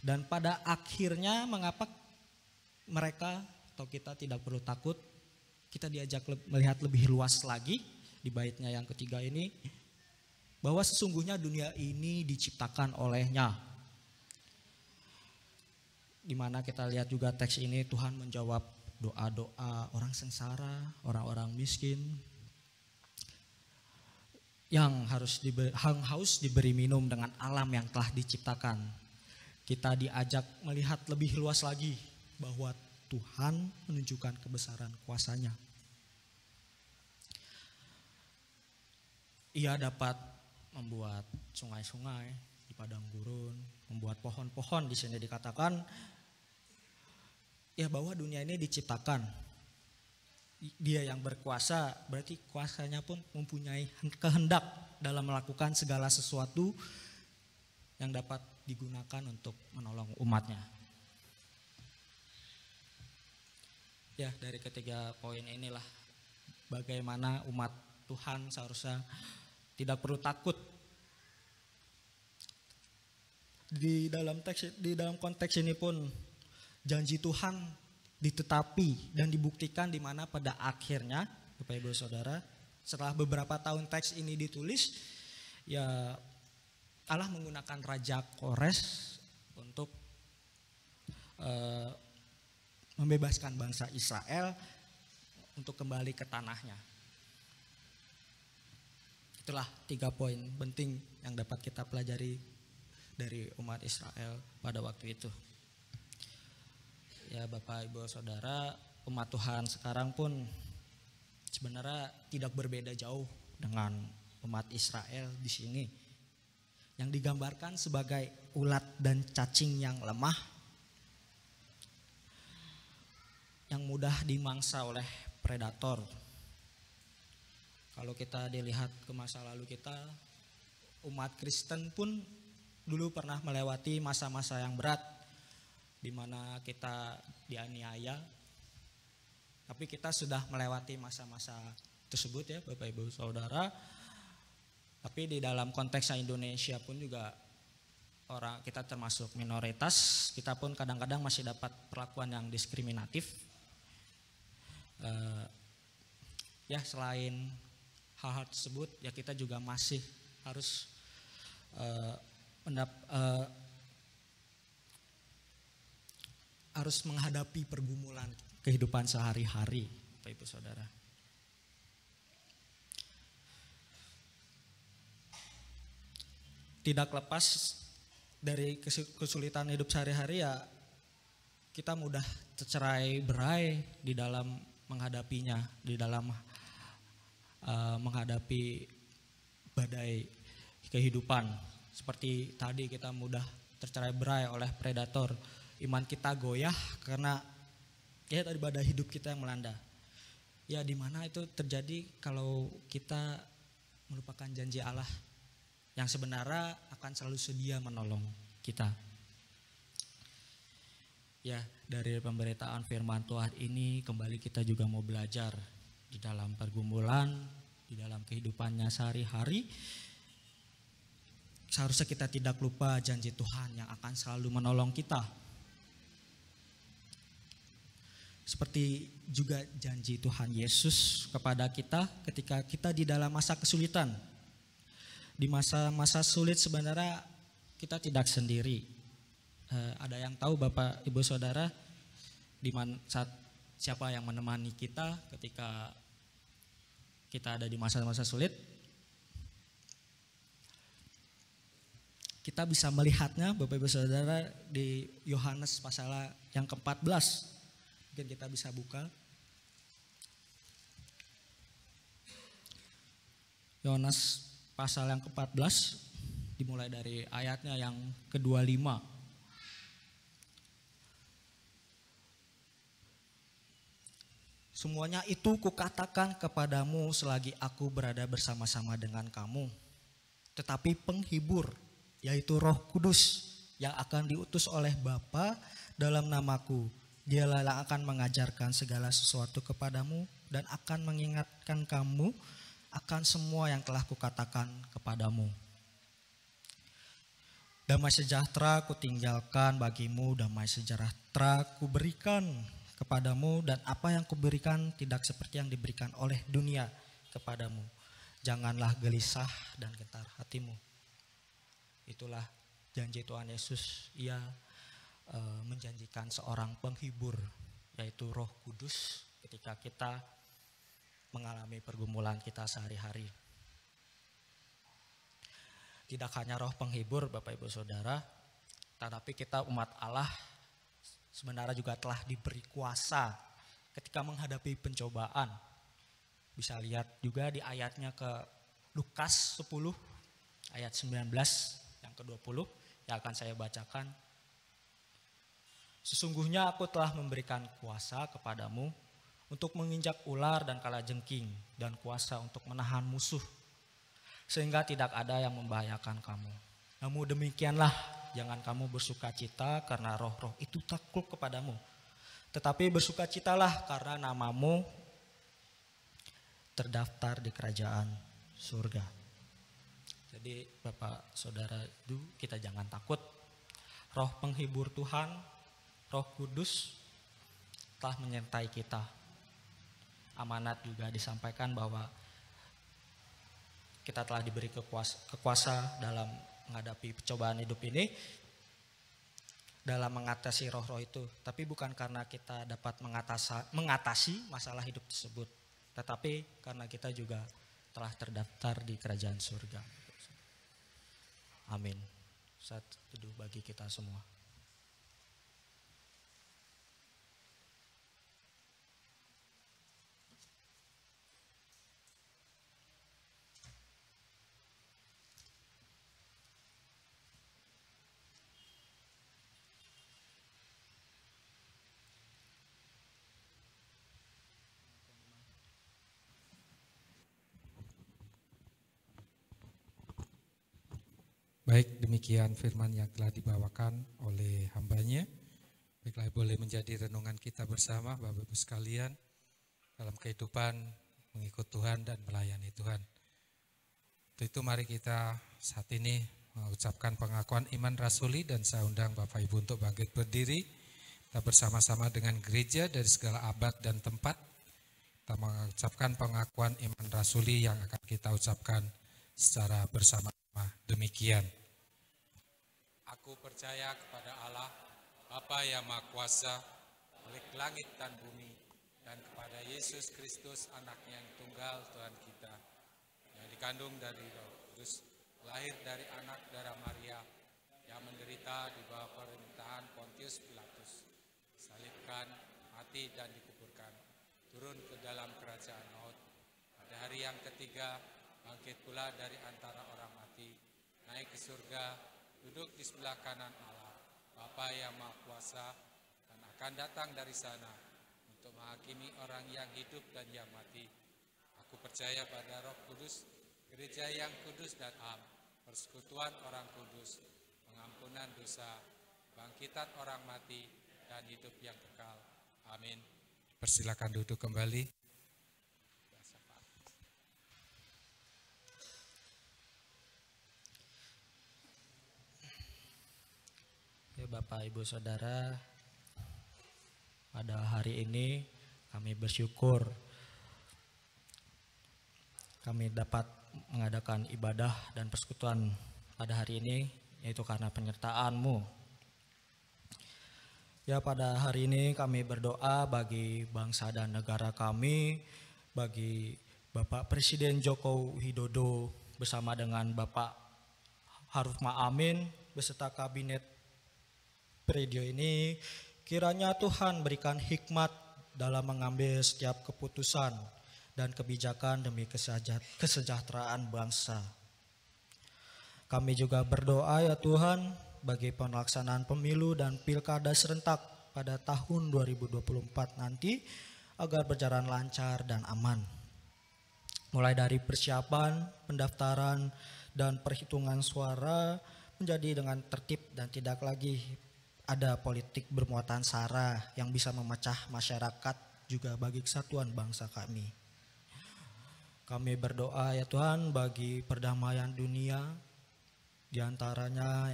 Dan pada akhirnya mengapa mereka atau kita tidak perlu takut, kita diajak melihat lebih luas lagi di baitnya yang ketiga ini, bahwa sesungguhnya dunia ini diciptakan olehnya. Di mana kita lihat juga teks ini Tuhan menjawab doa-doa orang sengsara, orang-orang miskin yang haus diberi minum dengan alam yang telah diciptakan. Kita diajak melihat lebih luas lagi bahwa Tuhan menunjukkan kebesaran kuasa-Nya. Ia dapat membuat sungai-sungai di padang gurun, membuat pohon-pohon. Di sini dikatakan ya bahwa dunia ini diciptakan. Dia yang berkuasa, berarti kuasanya pun mempunyai kehendak dalam melakukan segala sesuatu yang dapat digunakan untuk menolong umatnya. Ya, dari ketiga poin inilah bagaimana umat Tuhan seharusnya tidak perlu takut. Di dalam konteks ini pun janji Tuhan ditetapi dan dibuktikan di mana pada akhirnya, Bapak Ibu Saudara, setelah beberapa tahun teks ini ditulis, ya Allah menggunakan Raja Kores untuk membebaskan bangsa Israel untuk kembali ke tanahnya. Itulah 3 poin penting yang dapat kita pelajari dari umat Israel pada waktu itu. Ya Bapak Ibu Saudara, umat Tuhan sekarang pun sebenarnya tidak berbeda jauh dengan umat Israel di sini. Yang digambarkan sebagai ulat dan cacing yang lemah, yang mudah dimangsa oleh predator. Kalau kita dilihat ke masa lalu kita, umat Kristen pun dulu pernah melewati masa-masa yang berat, di mana kita dianiaya. Tapi kita sudah melewati masa-masa tersebut ya Bapak Ibu Saudara. Tapi di dalam konteks Indonesia pun juga kita termasuk minoritas, kita pun kadang-kadang masih dapat perlakuan yang diskriminatif. Ya selain hal-hal tersebut ya kita juga masih harus harus menghadapi pergumulan kehidupan sehari-hari, Bapak Ibu Saudara. Tidak lepas dari kesulitan hidup sehari-hari ya kita mudah tercerai-berai di dalam menghadapinya, di dalam menghadapi badai kehidupan. Seperti tadi kita mudah tercerai-berai oleh predator. Iman kita goyah karena ya tadi badai hidup kita yang melanda. Ya di mana itu terjadi kalau kita melupakan janji Allah yang sebenarnya akan selalu sedia menolong kita. Ya dari pemberitaan firman Tuhan ini kembali kita juga mau belajar di dalam pergumulan, di dalam kehidupannya sehari-hari. Seharusnya kita tidak lupa janji Tuhan yang akan selalu menolong kita. Seperti juga janji Tuhan Yesus kepada kita ketika kita di dalam masa kesulitan. Di masa-masa sulit sebenarnya kita tidak sendiri. Ada yang tahu Bapak Ibu Saudara siapa yang menemani kita ketika kita ada di masa-masa sulit? Kita bisa melihatnya Bapak Ibu Saudara di Yohanes pasal yang ke-14. Mungkin kita bisa buka. Yohanes pasal yang ke-14 dimulai dari ayatnya yang ke-25. Semuanya itu kukatakan kepadamu selagi aku berada bersama-sama dengan kamu. Tetapi penghibur, yaitu Roh Kudus yang akan diutus oleh Bapa dalam namaku, Dialah yang akan mengajarkan segala sesuatu kepadamu dan akan mengingatkan kamu akan semua yang telah kukatakan kepadamu. Damai sejahtera kutinggalkan bagimu, damai sejahtera kuberikan kepadamu, dan apa yang kuberikan tidak seperti yang diberikan oleh dunia kepadamu. Janganlah gelisah dan gentar hatimu. Itulah janji Tuhan Yesus. Ia menjanjikan seorang penghibur, yaitu Roh Kudus, ketika kita mengalami pergumulan kita sehari-hari. Tidak hanya roh penghibur Bapak Ibu Saudara, tetapi kita umat Allah sebenarnya juga telah diberi kuasa ketika menghadapi pencobaan. Bisa lihat juga di ayatnya ke Lukas 10 ayat 19 yang ke-20 yang akan saya bacakan. Sesungguhnya aku telah memberikan kuasa kepadamu untuk menginjak ular dan kalajengking, dan kuasa untuk menahan musuh, sehingga tidak ada yang membahayakan kamu. Namun demikianlah, jangan kamu bersukacita karena roh-roh itu takluk kepadamu, tetapi bersukacitalah karena namamu terdaftar di kerajaan surga. Jadi Bapak Saudara itu kita jangan takut. Roh penghibur Tuhan, Roh Kudus telah menyertai kita. Amanat juga disampaikan bahwa kita telah diberi kekuasa dalam menghadapi percobaan hidup ini, dalam mengatasi roh-roh itu. Tapi bukan karena kita dapat mengatasi masalah hidup tersebut, tetapi karena kita juga telah terdaftar di kerajaan surga. Amin. Saat teduh bagi kita semua. Baik, demikian firman yang telah dibawakan oleh hambanya. Baiklah, boleh menjadi renungan kita bersama Bapak Ibu sekalian dalam kehidupan mengikut Tuhan dan melayani Tuhan. Untuk itu mari kita saat ini mengucapkan pengakuan iman rasuli, dan saya undang Bapak Ibu untuk bangkit berdiri. Kita bersama-sama dengan gereja dari segala abad dan tempat. Kita mengucapkan pengakuan iman rasuli yang akan kita ucapkan secara bersama-sama. Demikian. Aku percaya kepada Allah, Bapa yang Maha Kuasa, Pemilik langit dan bumi, dan kepada Yesus Kristus, Anaknya yang tunggal Tuhan kita, yang dikandung dari Roh Kudus, lahir dari anak darah Maria, yang menderita di bawah pemerintahan Pontius Pilatus, disalibkan, mati dan dikuburkan, turun ke dalam kerajaan maut. Pada hari yang ketiga, bangkit pula dari antara orang mati, naik ke surga, duduk di sebelah kanan Allah, Bapa yang Maha Kuasa, dan akan datang dari sana untuk menghakimi orang yang hidup dan yang mati. Aku percaya pada Roh Kudus, gereja yang kudus dan am, persekutuan orang kudus, pengampunan dosa, bangkitan orang mati, dan hidup yang kekal. Amin. Persilakan duduk kembali. Ya, Bapak Ibu Saudara, pada hari ini kami bersyukur kami dapat mengadakan ibadah dan persekutuan pada hari ini, yaitu karena penyertaan-Mu. Ya, pada hari ini kami berdoa bagi bangsa dan negara kami, bagi Bapak Presiden Joko Widodo bersama dengan Bapak Haruf Ma'amin beserta kabinet periode ini. Kiranya Tuhan berikan hikmat dalam mengambil setiap keputusan dan kebijakan demi kesejahteraan bangsa. Kami juga berdoa ya Tuhan bagi pelaksanaan pemilu dan pilkada serentak pada tahun 2024 nanti agar berjalan lancar dan aman. Mulai dari persiapan, pendaftaran, dan perhitungan suara menjadi dengan tertib dan tidak lagi ada politik bermuatan sara yang bisa memecah masyarakat juga bagi kesatuan bangsa kami. Kami berdoa ya Tuhan bagi perdamaian dunia, diantaranya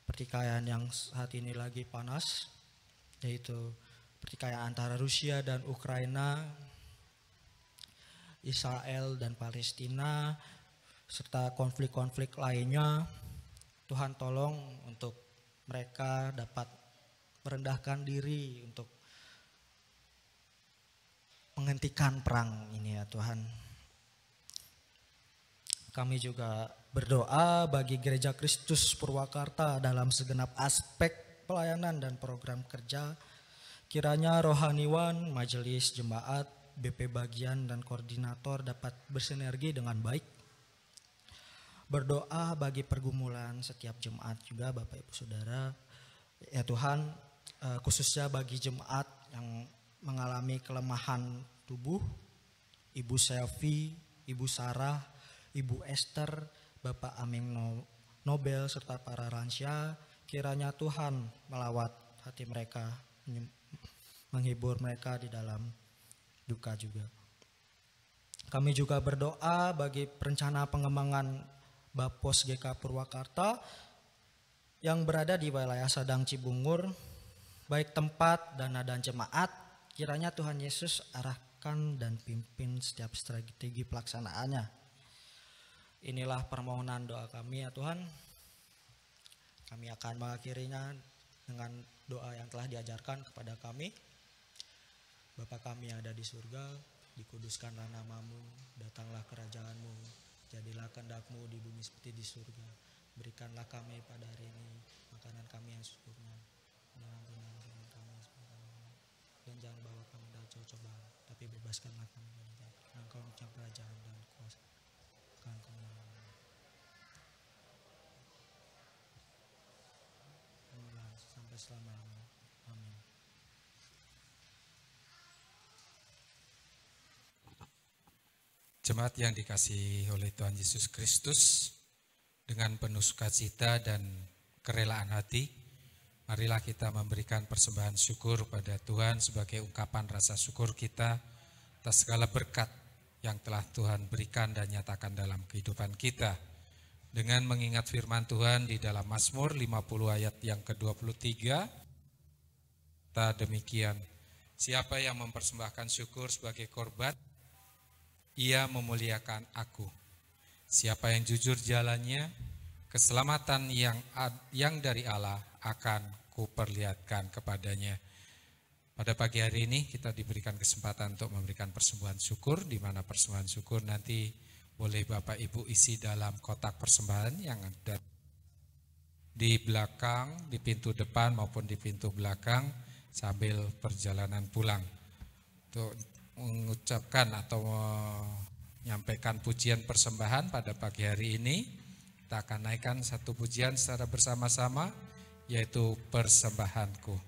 pertikaian yang saat ini lagi panas, yaitu pertikaian antara Rusia dan Ukraina. Israel dan Palestina, serta konflik-konflik lainnya. Tuhan tolong untuk mereka dapat merendahkan diri untuk menghentikan perang ini ya Tuhan. Kami juga berdoa bagi Gereja Kristus Purwakarta dalam segenap aspek pelayanan dan program kerja. Kiranya rohaniwan, majelis jemaat, BP bagian dan koordinator dapat bersinergi dengan baik. Berdoa bagi pergumulan setiap jemaat juga Bapak Ibu Saudara. Ya Tuhan, khususnya bagi jemaat yang mengalami kelemahan tubuh, Ibu Selvi, Ibu Sarah, Ibu Esther, Bapak Aming Nobel serta para lansia, kiranya Tuhan melawat hati mereka, menghibur mereka di dalam duka juga. Kami juga berdoa bagi perencana pengembangan Bapos GK Purwakarta yang berada di wilayah Sadang Cibungur, baik tempat, dana dan jemaat, kiranya Tuhan Yesus arahkan dan pimpin setiap strategi pelaksanaannya. Inilah permohonan doa kami ya Tuhan. Kami akan mengakhirinya dengan doa yang telah diajarkan kepada kami. Bapa kami yang ada di surga, dikuduskanlah namamu, datanglah kerajaanmu, jadilah kehendak-Mu di bumi seperti di surga. Berikanlah kami pada hari ini makanan kami yang secukupnya, dan ampunilah dosa kami dan jangan bawa kami dalam cobaan, tapi bebaskanlah kami dari jahat. Engkau punya kerajaan dan kuasa sampai selama-lamanya. Amin. Jemaat yang dikasihi oleh Tuhan Yesus Kristus, dengan penuh sukacita dan kerelaan hati, marilah kita memberikan persembahan syukur pada Tuhan sebagai ungkapan rasa syukur kita atas segala berkat yang telah Tuhan berikan dan nyatakan dalam kehidupan kita. Dengan mengingat firman Tuhan di dalam Mazmur 50 ayat yang ke-23, tak demikian, siapa yang mempersembahkan syukur sebagai korban, ia memuliakan aku. Siapa yang jujur jalannya, keselamatan yang dari Allah akan kuperlihatkan kepadanya. Pada pagi hari ini kita diberikan kesempatan untuk memberikan persembahan syukur, di mana persembahan syukur nanti boleh Bapak Ibu isi dalam kotak persembahan yang ada di belakang, di pintu depan maupun di pintu belakang sambil perjalanan pulang. Untuk mengucapkan atau menyampaikan pujian persembahan pada pagi hari ini, kita akan naikkan satu pujian secara bersama-sama, yaitu Persembahanku.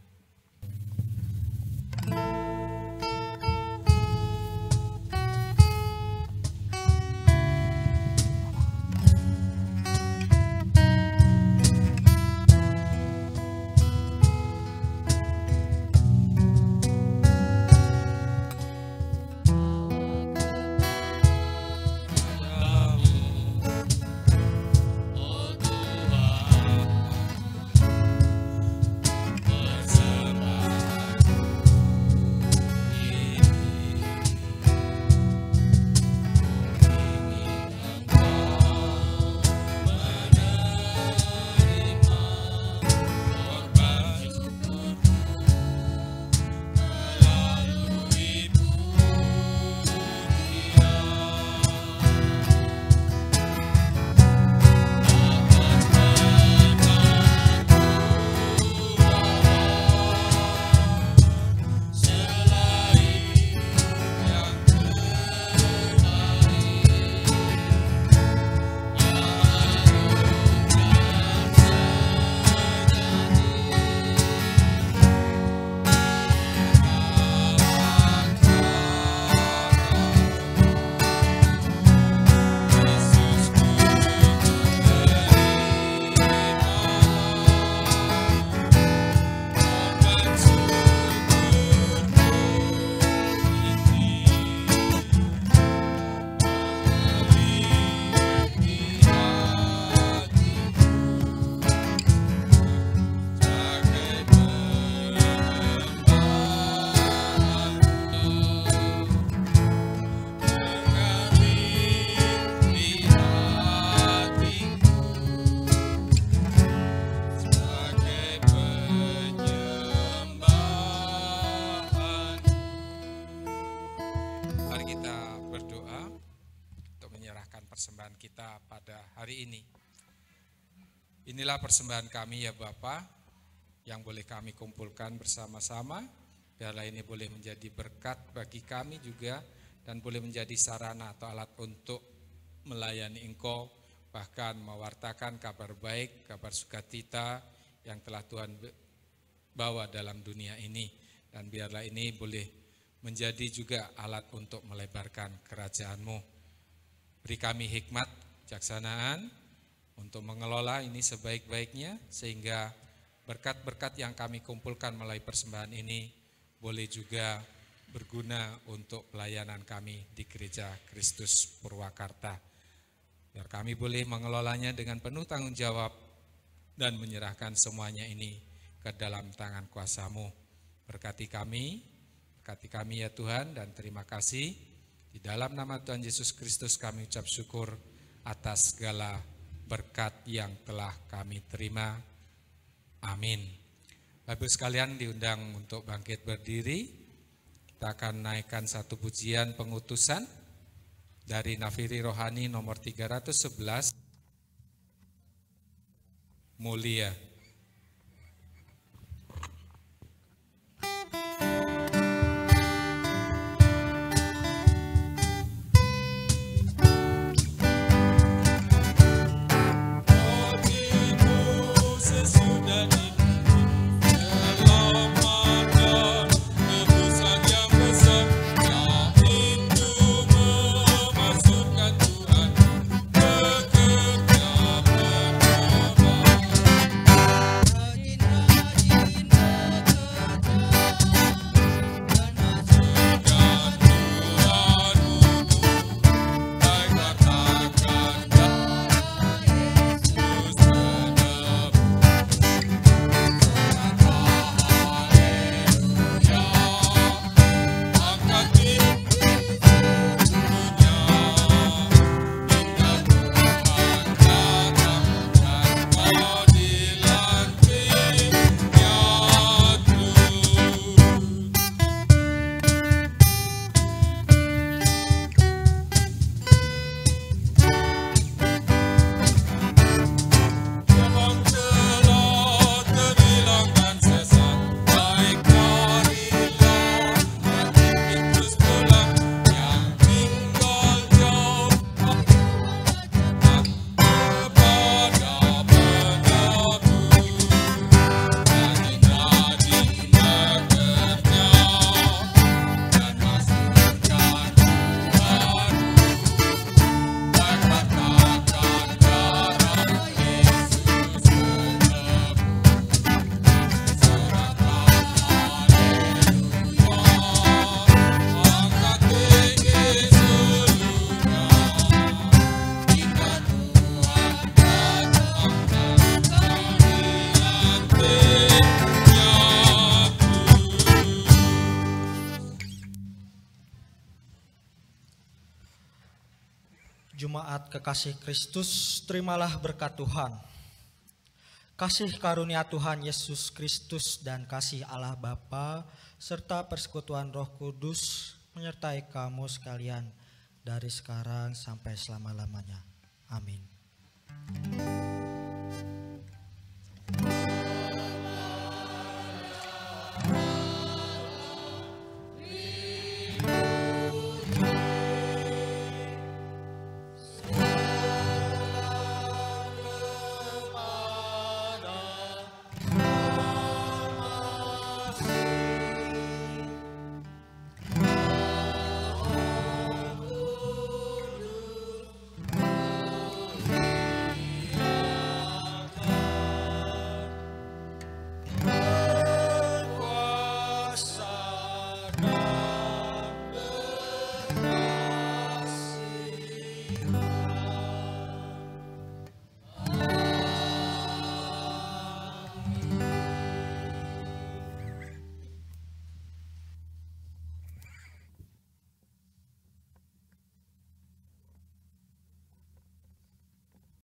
hari ini. Inilah persembahan kami ya Bapa, yang boleh kami kumpulkan bersama-sama. Biarlah ini boleh menjadi berkat bagi kami juga, dan boleh menjadi sarana atau alat untuk melayani Engkau, bahkan mewartakan kabar baik, kabar sukacita yang telah Tuhan bawa dalam dunia ini. Dan biarlah ini boleh menjadi juga alat untuk melebarkan kerajaan-Mu. Beri kami hikmat, kejaksanaan untuk mengelola ini sebaik-baiknya, sehingga berkat-berkat yang kami kumpulkan melalui persembahan ini boleh juga berguna untuk pelayanan kami di Gereja Kristus Purwakarta. Biar kami boleh mengelolanya dengan penuh tanggung jawab dan menyerahkan semuanya ini ke dalam tangan kuasa-Mu. Berkati kami ya Tuhan, dan terima kasih. Di dalam nama Tuhan Yesus Kristus kami ucap syukur atas segala berkat yang telah kami terima. Amin. Bapak sekalian diundang untuk bangkit berdiri. Kita akan naikkan satu pujian pengutusan dari Nafiri Rohani nomor 311, Mulia. Jemaat kekasih Kristus, terimalah berkat Tuhan. Kasih karunia Tuhan Yesus Kristus dan kasih Allah Bapa serta persekutuan Roh Kudus menyertai kamu sekalian dari sekarang sampai selama-lamanya. Amin.